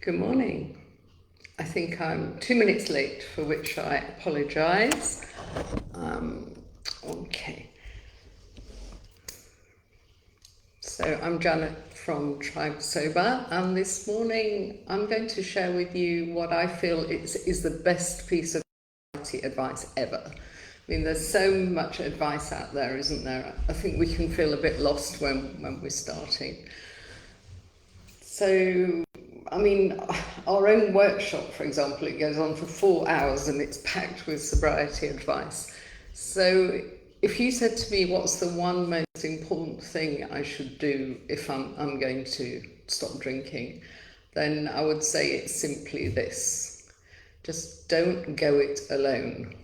Good morning. I think I'm 2 minutes late, for which I apologise. Okay. So I'm Janet from Tribe Sober, and this morning I'm going to share with you what I feel is the best piece of advice ever. I mean, there's so much advice out there, isn't there? I think we can feel a bit lost when we're starting. So, I mean, our own workshop, for example, it goes on for 4 hours and it's packed with sobriety advice. So if you said to me, what's the one most important thing I should do if I'm going to stop drinking, then I would say it's simply this: just don't go it alone.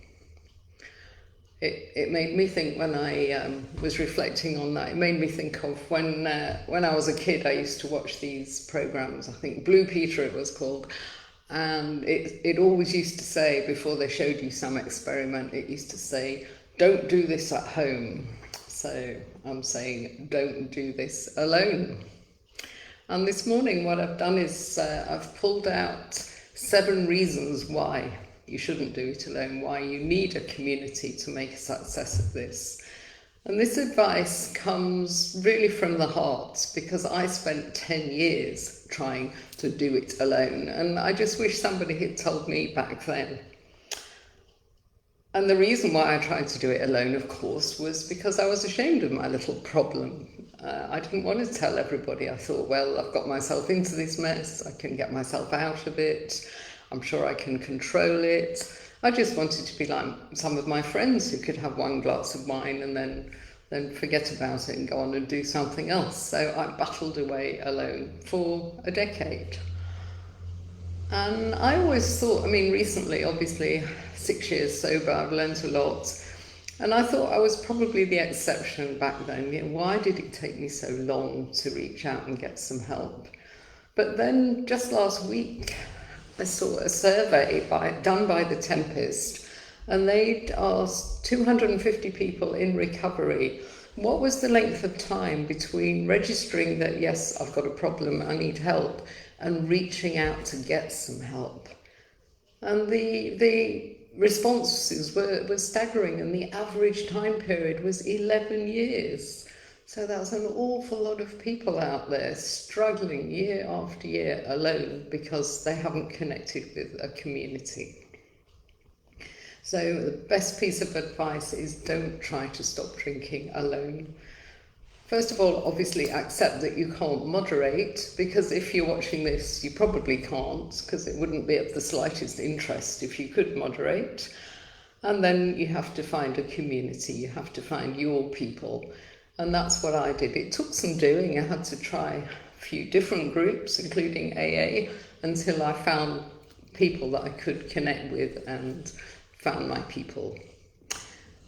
It made me think, when I was reflecting on that, it made me think of when I was a kid. I used to watch these programs, I think Blue Peter it was called, and it always used to say, before they showed you some experiment, it used to say, don't do this at home. So I'm saying, don't do this alone. And this morning what I've done is I've pulled out 7 reasons why you shouldn't do it alone, why you need a community to make a success of this. And this advice comes really from the heart, because I spent 10 years trying to do it alone, and I just wish somebody had told me back then. And the reason why I tried to do it alone, of course, was because I was ashamed of my little problem. I didn't want to tell everybody. I thought, well, I've got myself into this mess, I can get myself out of it, I'm sure I can control it. I just wanted to be like some of my friends who could have 1 glass of wine and then forget about it and go on and do something else. So I battled away alone for a decade. And I always thought, I mean, recently, obviously, 6 years sober, I've learned a lot. And I thought I was probably the exception back then. You know, why did it take me so long to reach out and get some help? But then just last week, I saw a survey done by The Tempest, and they'd asked 250 people in recovery what was the length of time between registering that, yes, I've got a problem, I need help, and reaching out to get some help. And the responses were staggering, and the average time period was 11 years. So that's an awful lot of people out there struggling year after year alone because they haven't connected with a community. So the best piece of advice is, don't try to stop drinking alone. First of all, obviously accept that you can't moderate, because if you're watching this, you probably can't, because it wouldn't be of the slightest interest if you could moderate. And then you have to find a community, you have to find your people. And that's what I did. It took some doing. I had to try a few different groups, including AA, until I found people that I could connect with and found my people.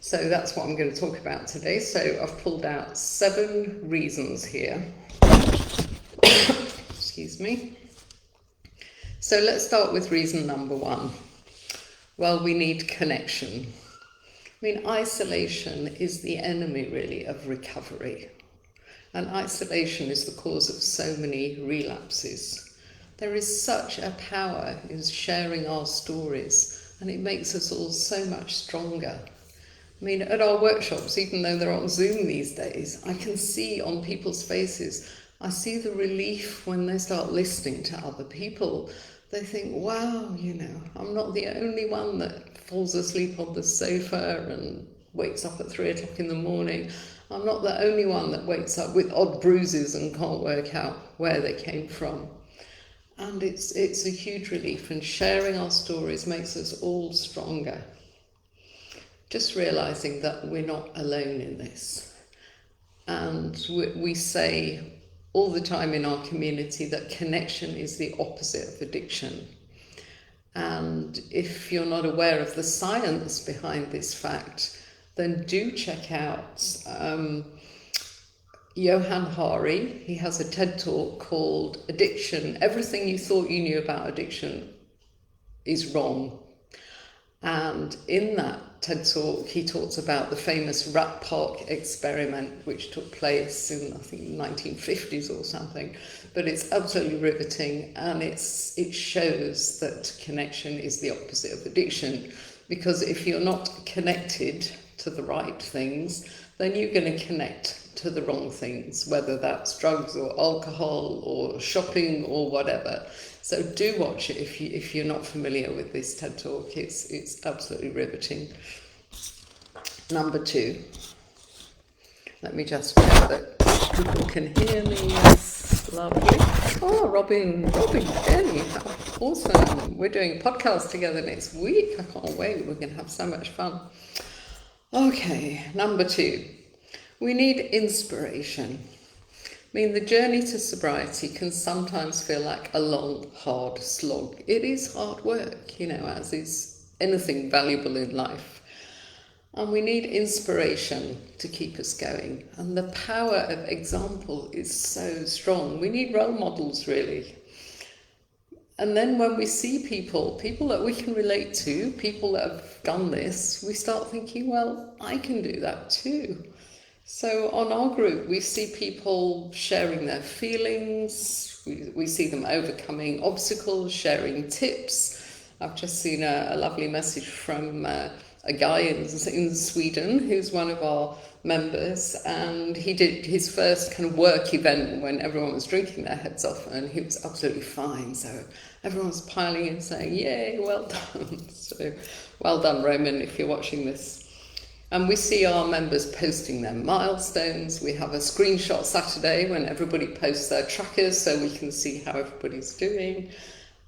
So that's what I'm going to talk about today. So I've pulled out 7 reasons here. Excuse me. So let's start with reason number 1. Well, we need connection. I mean, isolation is the enemy, really, of recovery. And isolation is the cause of so many relapses. There is such a power in sharing our stories, and it makes us all so much stronger. I mean, at our workshops, even though they're on Zoom these days, I can see on people's faces, I see the relief when they start listening to other people. They think, wow, you know, I'm not the only one that falls asleep on the sofa and wakes up at 3 o'clock in the morning. I'm not the only one that wakes up with odd bruises and can't work out where they came from. And it's a huge relief, and sharing our stories makes us all stronger. Just realizing that we're not alone in this. And we say all the time in our community that connection is the opposite of addiction. And if you're not aware of the science behind this fact, then do check out Johan Hari. He has a TED talk called Addiction. Everything you thought you knew about addiction is wrong. And in that TED talk, he talks about the famous rat park experiment, which took place in, I think, 1950s or something. But it's absolutely riveting, and it shows that connection is the opposite of addiction. Because if you're not connected to the right things, then you're going to connect to the wrong things, whether that's drugs or alcohol or shopping or whatever. So do watch it if you're not familiar with this TED talk. It's absolutely riveting. Number 2. Let me just check that people can hear me. Yes, lovely. Oh, Robin, Jenny, how awesome. We're doing a podcast together next week. I can't wait. We're going to have so much fun. Okay, number 2. We need inspiration. I mean, the journey to sobriety can sometimes feel like a long, hard slog. It is hard work, as is anything valuable in life. And we need inspiration to keep us going. And the power of example is so strong. We need role models, really. And then when we see people that we can relate to, people that have done this, we start thinking, well, I can do that too. So on our group, we see people sharing their feelings, we see them overcoming obstacles, sharing tips. I've just seen a lovely message from a guy in Sweden who's one of our members, and he did his first kind of work event when everyone was drinking their heads off, and he was absolutely fine. So everyone's piling in saying, yay, well done. So well done, Roman, if you're watching this. And we see our members posting their milestones. We have a screenshot Saturday when everybody posts their trackers so we can see how everybody's doing.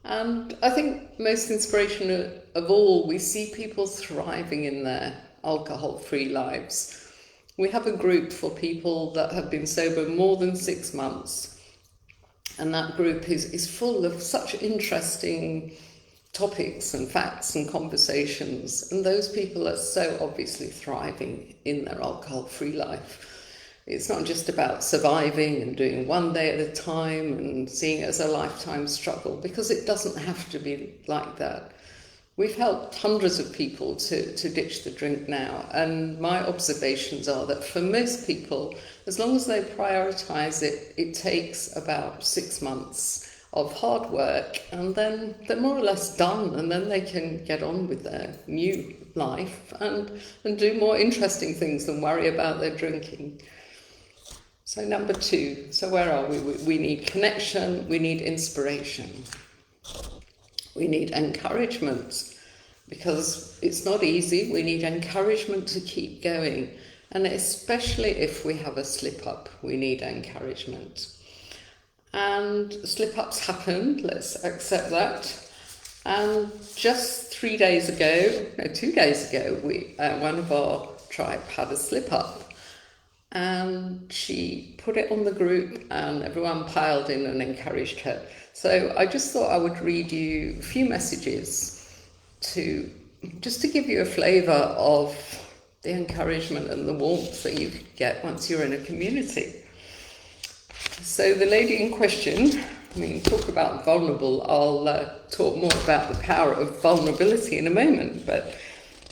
And I think most inspirational of all, we see people thriving in their alcohol-free lives. We have a group for people that have been sober more than 6 months. And that group is full of such interesting topics and facts and conversations, and those people are so obviously thriving in their alcohol-free life. It's not just about surviving and doing one day at a time and seeing it as a lifetime struggle, because it doesn't have to be like that. We've helped hundreds of people to ditch the drink now, and my observations are that for most people, as long as they prioritise it, it takes about 6 months of hard work, and then they're more or less done, and then they can get on with their new life and do more interesting things than worry about their drinking. So number 2, so where are we? We need connection, we need inspiration, we need encouragement, because it's not easy. We need encouragement to keep going, and especially if we have a slip up, we need encouragement. And slip-ups happen, let's accept that. And just 2 days ago, one of our tribe had a slip-up, and she put it on the group, and everyone piled in and encouraged her. So I just thought I would read you a few messages to give you a flavour of the encouragement and the warmth that you get once you're in a community. So the lady in question, talk about vulnerable. I'll talk more about the power of vulnerability in a moment, but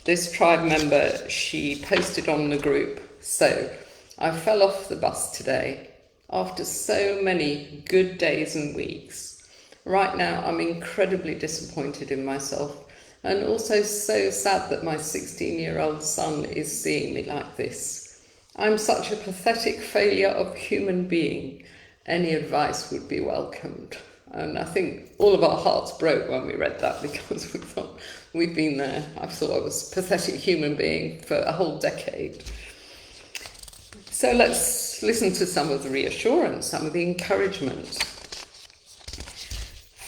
this tribe member, she posted on the group, so I fell off the bus today after so many good days and weeks. Right now, I'm incredibly disappointed in myself, and also so sad that my 16-year-old son is seeing me like this. I'm such a pathetic failure of human being. Any advice would be welcomed. And I think all of our hearts broke when we read that, because we thought we'd been there. I thought I was a pathetic human being for a whole decade. So let's listen to some of the reassurance, some of the encouragement.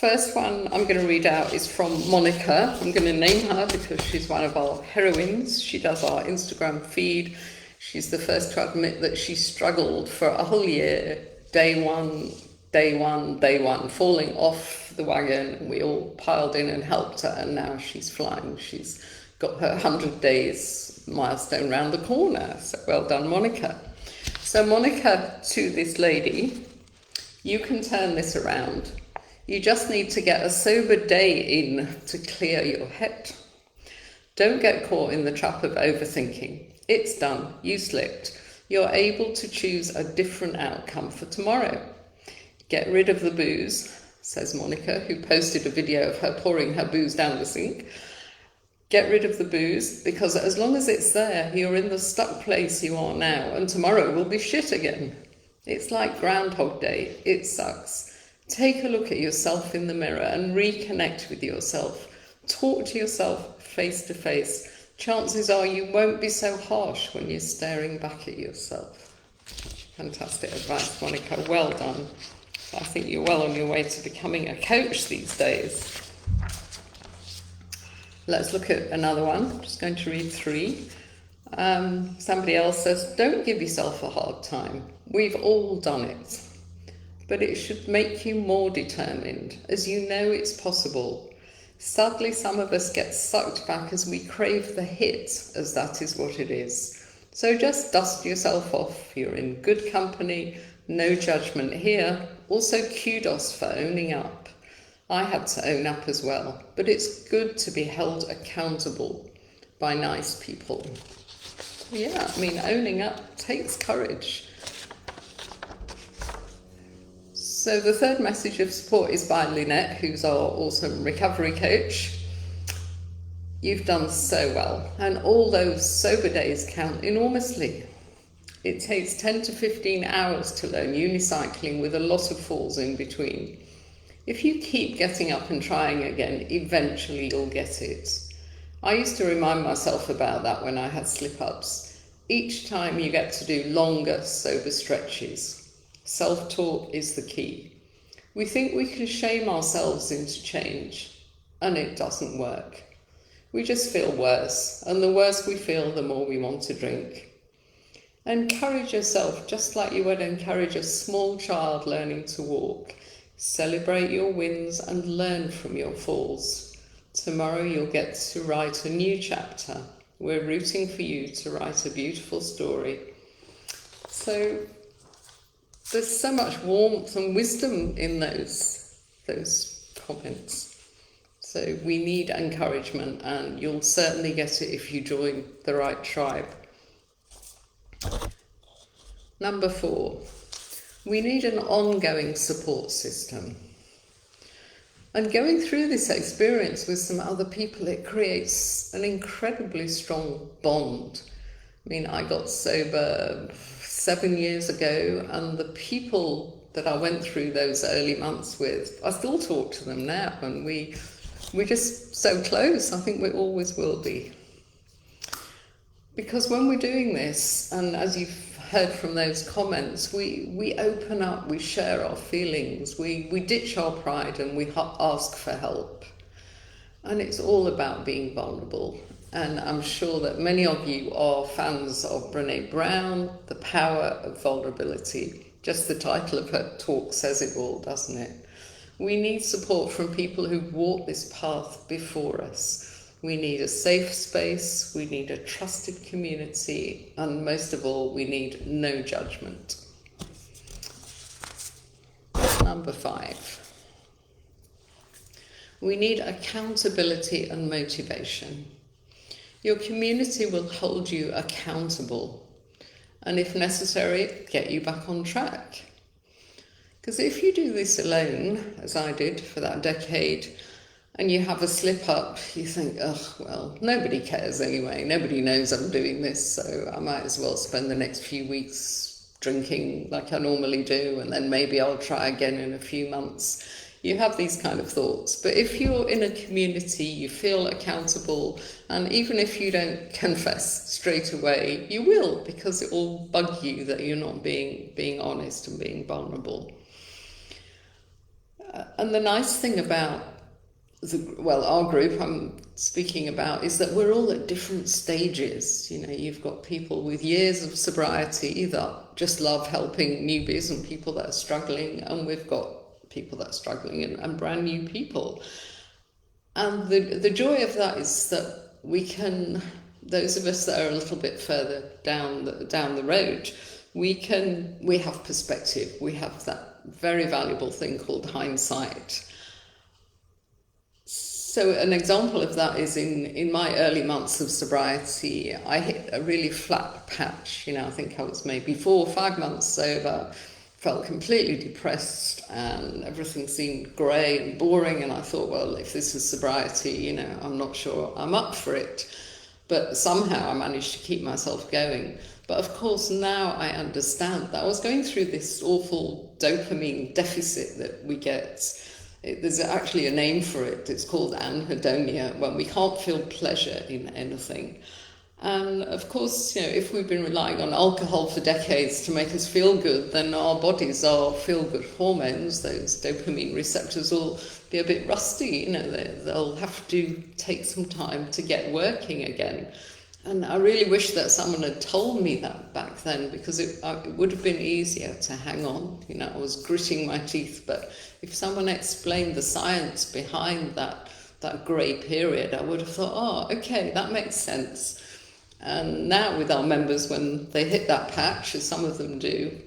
First one I'm going to read out is from Monica. I'm going to name her because she's one of our heroines. She does our Instagram feed. She's the first to admit that she struggled for a whole year. Day one, falling off the wagon, and we all piled in and helped her, and now she's flying. She's got her 100 days milestone round the corner. So well done, Monica. So Monica, to this lady, you can turn this around. You just need to get a sober day in to clear your head. Don't get caught in the trap of overthinking. It's done. You slipped. You're able to choose a different outcome for tomorrow. Get rid of the booze, says Monica, who posted a video of her pouring her booze down the sink. Get rid of the booze, because as long as it's there, you're in the stuck place you are now, and tomorrow will be shit again. It's like Groundhog Day. It sucks. Take a look at yourself in the mirror and reconnect with yourself. Talk to yourself face to face. Chances are you won't be so harsh when you're staring back at yourself. Fantastic advice, Monica. Well done. I think you're well on your way to becoming a coach these days. Let's look at another one. I'm just going to read 3. Somebody else says, don't give yourself a hard time. We've all done it. But it should make you more determined, as you know it's possible. Sadly, some of us get sucked back as we crave the hit, as that is what it is. So just dust yourself off. You're in good company. No judgment here. Also, kudos for owning up. I had to own up as well, but it's good to be held accountable by nice people. Yeah, I mean, owning up takes courage. So the third message of support is by Lynette, who's our awesome recovery coach. You've done so well, and all those sober days count enormously. It takes 10 to 15 hours to learn unicycling with a lot of falls in between. If you keep getting up and trying again, eventually you'll get it. I used to remind myself about that when I had slip-ups. Each time you get to do longer, sober stretches. Self-talk is the key. We think we can shame ourselves into change, and it doesn't work. We just feel worse, and the worse we feel, the more we want to drink. Encourage yourself just like you would encourage a small child learning to walk. Celebrate your wins and learn from your falls. Tomorrow you'll get to write a new chapter. We're rooting for you to write a beautiful story. So there's so much warmth and wisdom in those comments. So we need encouragement, and you'll certainly get it if you join the right tribe. Number 4, we need an ongoing support system. And going through this experience with some other people, it creates an incredibly strong bond. I mean, I got sober 7 years ago, and the people that I went through those early months with, I still talk to them now, and we're just so close. I think we always will be. Because when we're doing this, and as you've heard from those comments, we open up, we share our feelings, we ditch our pride, and we ask for help. And it's all about being vulnerable. And I'm sure that many of you are fans of Brené Brown, The Power of Vulnerability. Just the title of her talk says it all, doesn't it? We need support from people who've walked this path before us. We need a safe space, we need a trusted community, and most of all, we need no judgment. Number 5. We need accountability and motivation. Your community will hold you accountable, and if necessary, get you back on track. Because if you do this alone, as I did for that decade, and you have a slip up, you think, oh, well, nobody cares anyway. Nobody knows I'm doing this, so I might as well spend the next few weeks drinking like I normally do, and then maybe I'll try again in a few months. You have these kind of thoughts. But if you're in a community, you feel accountable, and even if you don't confess straight away, you will, because it will bug you that you're not being honest and being vulnerable. And the nice thing about our group I'm speaking about is that we're all at different stages. You know, you've got people with years of sobriety that just love helping newbies and people that are struggling, and we've got people that are struggling and brand new people. And the joy of that is that we can, those of us that are a little bit further down the road, we have perspective. We have that very valuable thing called hindsight. So an example of that is in my early months of sobriety, I hit a really flat patch. You know, I think I was maybe 4 or 5 months sober, felt completely depressed and everything seemed grey and boring. And I thought, well, if this is sobriety, you know, I'm not sure I'm up for it. But somehow I managed to keep myself going. But of course, now I understand that I was going through this awful dopamine deficit that we get. There's actually a name for it. It's called anhedonia, when we can't feel pleasure in anything. And of course, you know, if we've been relying on alcohol for decades to make us feel good, then our bodies, our feel-good hormones, those dopamine receptors, will be a bit rusty. You know, they'll have to take some time to get working again. And I really wish that someone had told me that back then, because it would have been easier to hang on. You know, I was gritting my teeth, but if someone explained the science behind that grey period, I would have thought, oh, okay, that makes sense. And now with our members, when they hit that patch, as some of them do,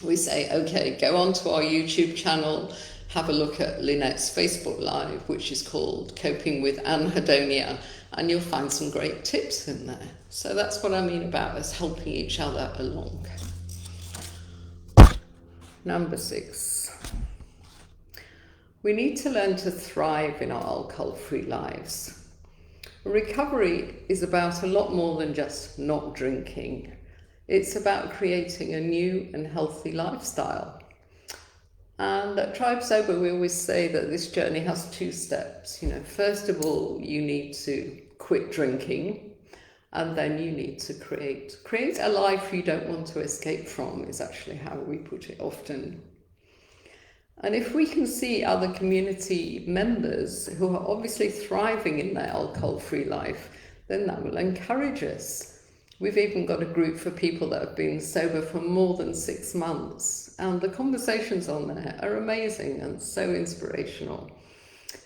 we say, okay, go onto our YouTube channel, have a look at Lynette's Facebook Live, which is called Coping with Anhedonia, and you'll find some great tips in there. So that's what I mean about us helping each other along. Number 6. We need to learn to thrive in our alcohol-free lives. Recovery is about a lot more than just not drinking. It's about creating a new and healthy lifestyle. And at Tribe Sober, we always say that this journey has 2 steps. You know, first of all, you need to quit drinking, and then you need to create a life you don't want to escape from, is actually how we put it often. And if we can see other community members who are obviously thriving in their alcohol-free life, then that will encourage us. We've even got a group for people that have been sober for more than 6 months, and the conversations on there are amazing and so inspirational.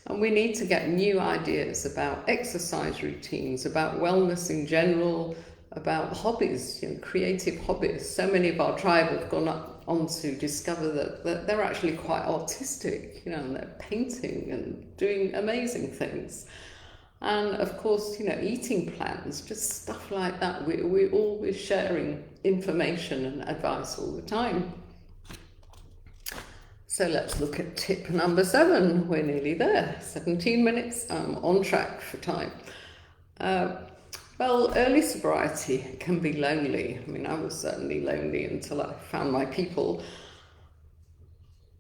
And we need to get new ideas about exercise routines, about wellness in general, about hobbies, you know, creative hobbies. So many of our tribe have gone on to discover that they're actually quite artistic, you know, and they're painting and doing amazing things. And of course, you know, eating plans, just stuff like that. We're always sharing information and advice all the time. So let's look at tip number 7. We're nearly there. 17 minutes, I'm on track for time. Well, early sobriety can be lonely. I mean, I was certainly lonely until I found my people,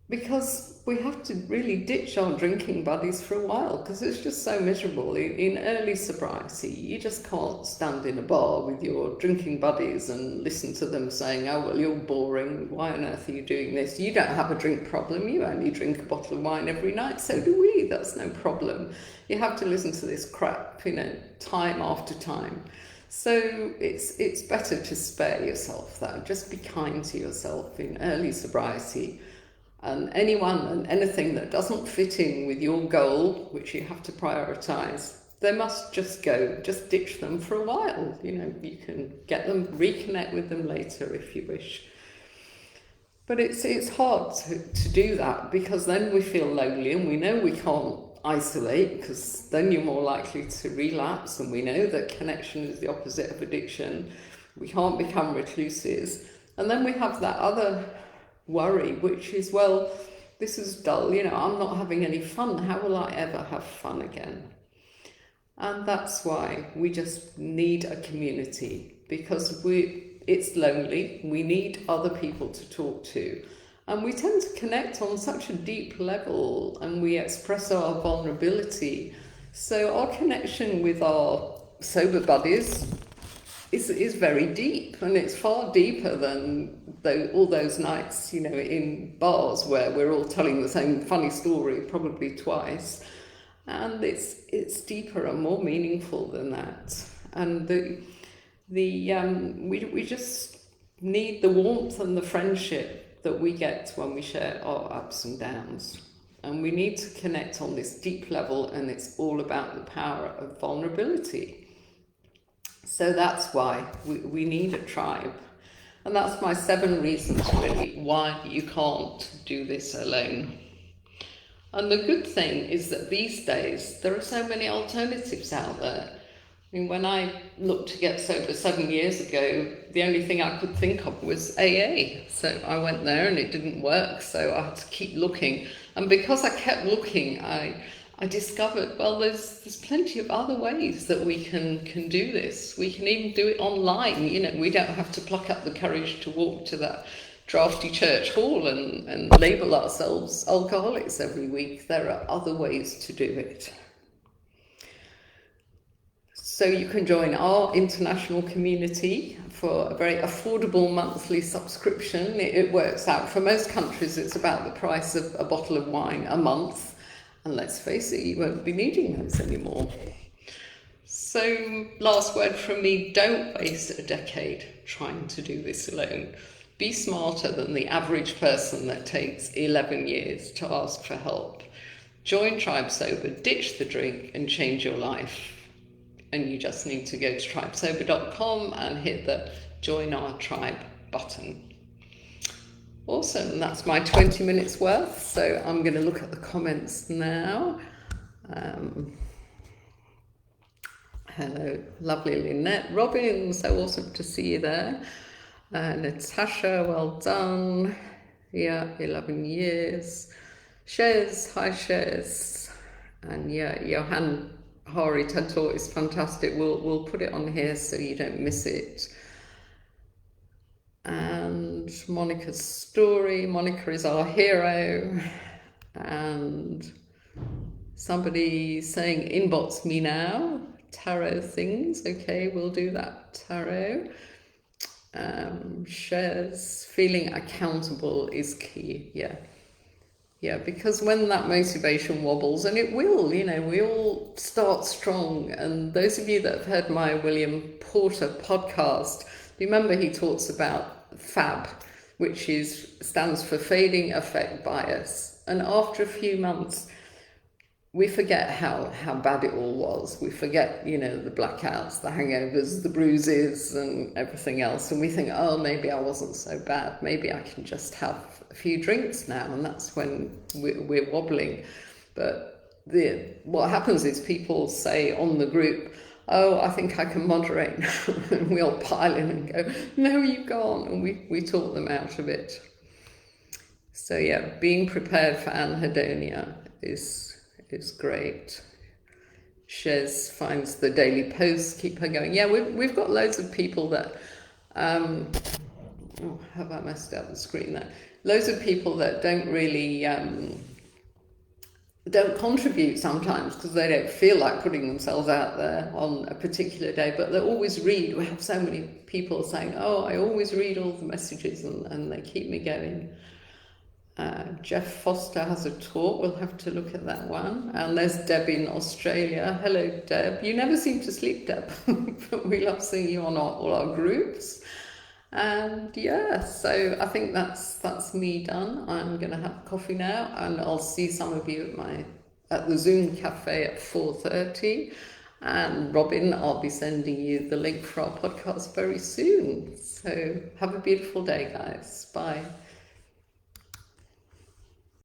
because we have to really ditch our drinking buddies for a while, because it's just so miserable. In early sobriety, you just can't stand in a bar with your drinking buddies and listen to them saying, oh, well, you're boring, why on earth are you doing this? You don't have a drink problem, you only drink a bottle of wine every night, so do we, that's no problem. You have to listen to this crap, you know, time after time. So it's better to spare yourself that. Just be kind to yourself in early sobriety. And anyone and anything that doesn't fit in with your goal, which you have to prioritise, they must just go, just ditch them for a while. You know, you can get them, reconnect with them later if you wish. But it's hard to do that, because then we feel lonely, and we know we can't isolate, because then you're more likely to relapse, and we know that connection is the opposite of addiction. We can't become recluses. And then we have that other worry, which is, well, this is dull, you know, I'm not having any fun, how will I ever have fun again? And that's why we just need a community, because it's lonely, we need other people to talk to, and we tend to connect on such a deep level, and we express our vulnerability. So our connection with our sober buddies is very deep, and it's far deeper than all those nights, you know, in bars where we're all telling the same funny story probably twice. And it's deeper and more meaningful than that. And we just need the warmth and the friendship that we get when we share our ups and downs. And we need to connect on this deep level, and it's all about the power of vulnerability. So that's why we need a tribe. And that's my 7 reasons, really, why you can't do this alone. And the good thing is that these days there are so many alternatives out there. I mean, when I looked to get sober 7 years ago, the only thing I could think of was AA. So I went there and it didn't work, so I had to keep looking. And because I kept looking, I discovered, well, there's plenty of other ways that we can do this. We can even do it online. You know, we don't have to pluck up the courage to walk to that drafty church hall and label ourselves alcoholics every week. There are other ways to do it. So you can join our international community for a very affordable monthly subscription. It works out, for most countries, it's about the price of a bottle of wine a month. And let's face it, you won't be needing those anymore. So last word from me, don't waste a decade trying to do this alone. Be smarter than the average person that takes 11 years to ask for help. Join Tribe Sober, ditch the drink and change your life. And you just need to go to tribesober.com and hit the Join Our Tribe button. Awesome, that's my 20 minutes worth. So I'm going to look at the comments now. Hello, lovely Lynette. Robin, so awesome to see you there. Natasha, well done. Yeah, 11 years. Shez, hi Shez. And yeah, Johan Hari TED Talk is fantastic. We'll put it on here so you don't miss it. And Monica's story. Monica is our hero. And somebody saying inbox me now. Tarot things. Okay, we'll do that. Tarot. Shares. Feeling accountable is key. Yeah, because when that motivation wobbles, and it will, you know, we all start strong. And those of you that have heard my William Porter podcast, remember he talks about FAB, which stands for fading affect bias. And after a few months, we forget how bad it all was. We forget, you know, the blackouts, the hangovers, the bruises and everything else. And we think, oh, maybe I wasn't so bad. Maybe I can just have a few drinks now. And that's when we're wobbling. But what happens is people say on the group, oh, I think I can moderate. And we all pile in and go, no, you can't. And we talk them out of it. So yeah, being prepared for anhedonia is great. Shez finds the daily posts, keep her going. Yeah, we've got loads of people that, have I messed up the screen there? Loads of people that don't really, don't contribute sometimes because they don't feel like putting themselves out there on a particular day, but they always read. We have so many people saying, oh, I always read all the messages and they keep me going. Jeff Foster has a talk. We'll have to look at that one. And there's Deb in Australia. Hello, Deb. You never seem to sleep, Deb. But we love seeing you on all our groups. And yeah, so I think that's me done. I'm going to have coffee now, and I'll see some of you at the Zoom cafe at 4:30. And Robin, I'll be sending you the link for our podcast very soon. So have a beautiful day, guys. Bye.